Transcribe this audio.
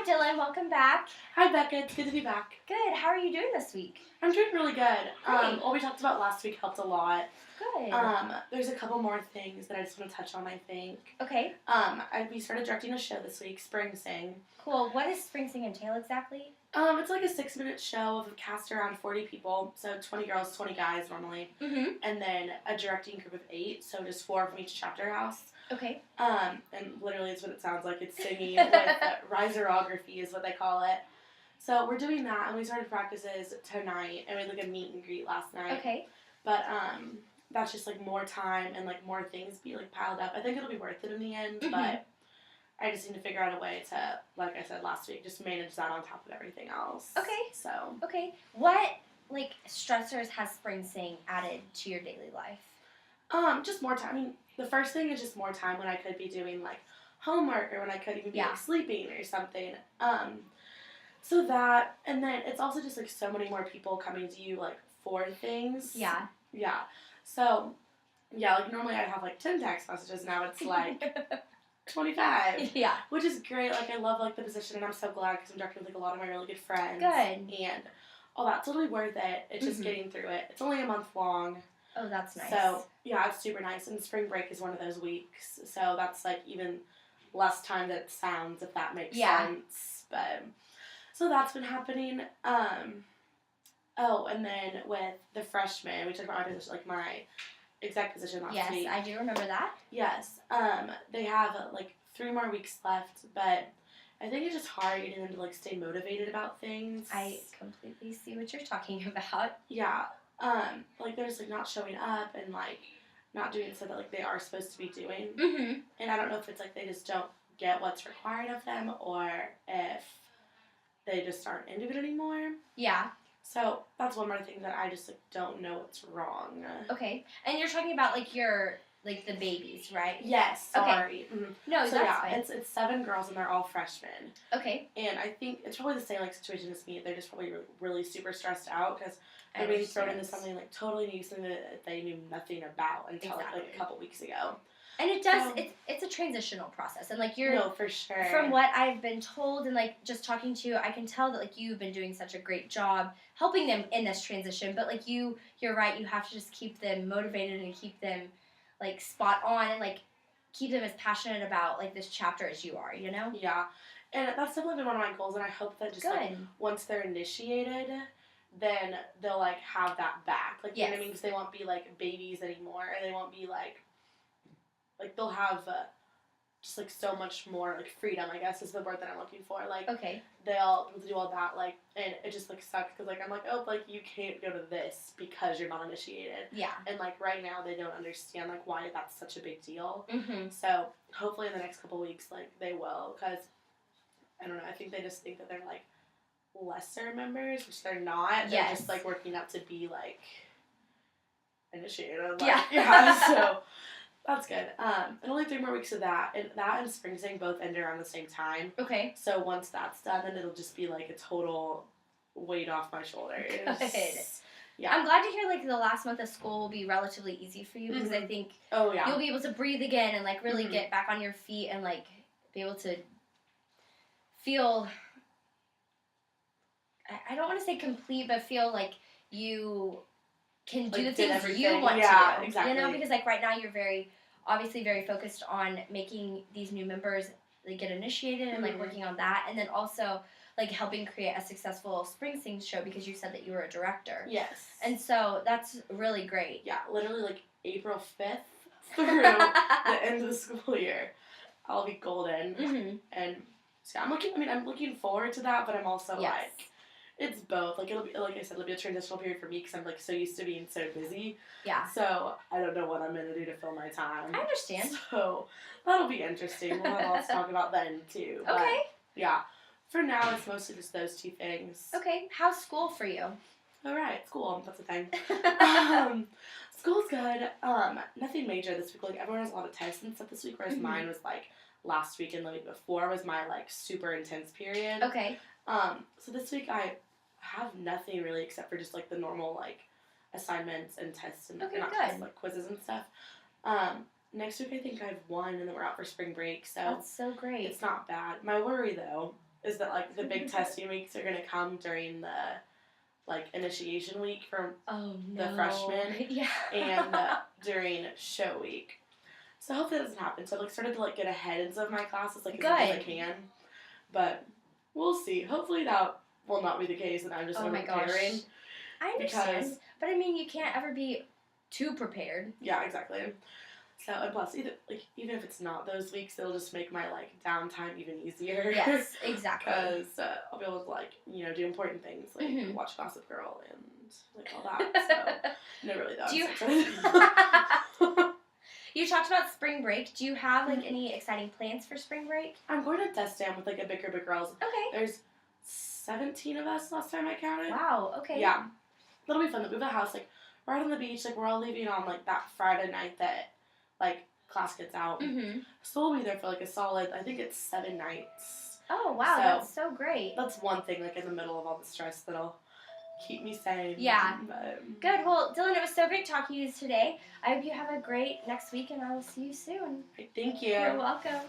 Dylan. Welcome back. Hi, Becca. It's good to be back. Good. How are you doing this week? I'm doing really good. Great. What we talked about last week helped a lot. Good. There's a couple more things that I just want to touch on, I think. Okay. We started directing a show this week, Spring Sing. Cool. What does Spring Sing entail exactly? It's like a 6-minute show of a cast around 40 people, so 20 girls, 20 guys normally. Mm-hmm. And then a directing group of 8, so just 4 from each chapter house. Okay. And literally it's what it sounds like. It's singing with riserography is what they call it. So we're doing that, and we started practices tonight, and we had like a meet and greet last night. Okay. But that's just like more time and like more things be like piled up. I think it'll be worth it in the end, but I just need to figure out a way to, like I said last week, just manage that on top of everything else. Okay. So. Okay. What like stressors has Spring Sing added to your daily life? Just more time. I mean, the first thing is just more time when I could be doing like homework or when I could even be like sleeping or something. So that, and then it's also just like so many more people coming to you like for things. Yeah. Yeah. So, yeah, like normally I'd have like 10 text messages, now it's like 25. Yeah. Which is great. Like I love like the position, and I'm so glad because I'm directing with like a lot of my really good friends. Good. And all that's totally worth it. It's just getting through it. It's only a month long. Oh, that's nice. So, yeah, it's super nice. And spring break is one of those weeks. So that's, like, even less time than it sounds, if that makes sense. But, so that's been happening. And then with the freshmen, we talked about my position, like, my exec position last week. Yes, I do remember that. Yes. They have, like, 3 more weeks left, but I think it's just hard getting them to, like, stay motivated about things. I completely see what you're talking about. Yeah. Like, they're just, like, not showing up and, like, not doing stuff that, like, they are supposed to be doing. Mm-hmm. And I don't know if it's, like, they just don't get what's required of them or if they just aren't into it anymore. Yeah. So, that's one more thing that I just, like, don't know what's wrong. Okay. And you're talking about, like, like, the babies, right? Yes, sorry. Okay. No, so, that's fine. It's 7 girls and they're all freshmen. Okay. And I think it's probably the same, like, situation as me. They're just probably really super stressed out because they're being thrown into something, like, totally new, something that they knew nothing about until, like, a couple weeks ago. And it does, it's a transitional process. And, like, you're... No, for sure. From what I've been told and, like, just talking to you, I can tell that, like, you've been doing such a great job helping them in this transition. But, like, you're right. You have to just keep them motivated and keep them, like, spot on and, like, keep them as passionate about, like, this chapter as you are, you know? Yeah. And that's definitely been one of my goals. And I hope that just, like, once they're initiated, then they'll, like, have that back. Like, you know what I mean? Because they won't be, like, babies anymore. Or they won't be, like, they'll have just, like, so much more, like, freedom, I guess is the word that I'm looking for. Like, they'll do all that, like, and it just, like, sucks because, like, I'm like, oh, like, you can't go to this because you're not initiated. Yeah. And, like, right now they don't understand, like, why that's such a big deal. Mm-hmm. So, hopefully in the next couple weeks, like, they will because, I don't know, I think they just think that they're, like, lesser members, which they're not. They're just, like, working out to be, like, initiated. Like, so... That's good. And only 3 more weeks of that. And that and Spring Sing both end around the same time. Okay. So once that's done, then it'll just be like a total weight off my shoulders. Good. Yeah. I'm glad to hear, like, the last month of school will be relatively easy for you because I think you'll be able to breathe again and, like, really get back on your feet and, like, be able to feel, I don't want to say complete, but feel like you can do the things you want to do. Exactly. You know, because, like, right now you're obviously very focused on making these new members, like, get initiated and, like, working on that. And then also, like, helping create a successful Spring Sing show because you said that you were a director. Yes. And so that's really great. Yeah, literally, like, April 5th through the end of the school year, I'll be golden. Mm-hmm. And so I'm looking forward to that, but I'm also, like... It's both. Like, it'll be, like I said, it'll be a transitional period for me because I'm, like, so used to being so busy. Yeah. So, I don't know what I'm going to do to fill my time. I understand. So, that'll be interesting. We'll have lots to talk about then, too. Okay. But, yeah. For now, it's mostly just those 2 things. Okay. How's school for you? All right. School. That's a thing. School's good. Nothing major this week. Like, everyone has a lot of tests and stuff this week, whereas mine was, like, last week and the week before was my, like, super intense period. Okay. So this week I have nothing really except for just, like, the normal, like, assignments and tests and tests, like, quizzes and stuff. Next week I think I have 1 and then we're out for spring break, so that's so great. It's not bad. My worry though is that like the big testing weeks are gonna come during the like initiation week for the freshmen, yeah, and during show week. So hopefully that doesn't happen. So I've like started to like get ahead in some of my classes like as much as I can, but we'll see. Hopefully that will not be the case, and I'm just preparing. I understand, but I mean you can't ever be too prepared. Yeah, exactly. So, and plus, even if it's not those weeks, it'll just make my, like, downtime even easier. Yes, exactly. Because I'll be able to, like, you know, do important things, like watch Gossip Girl and, like, all that. So, no, really, that You talked about spring break. Do you have, like, any exciting plans for spring break? I'm going to Destin with, like, a big group of girls. Okay. There's 17 of us last time I counted. Wow, okay. Yeah. That'll be fun. We have a house, like, right on the beach. Like, we're all leaving on, like, that Friday night that, like, class gets out. So we'll be there for, like, a solid, I think it's 7 nights. Oh, wow, that's so great. That's one thing, like, in the middle of all the stress that'll keep me sane. Yeah. Good. Well, Dylan, it was so great talking to you today. I hope you have a great next week, and I will see you soon. Thank you. You're welcome.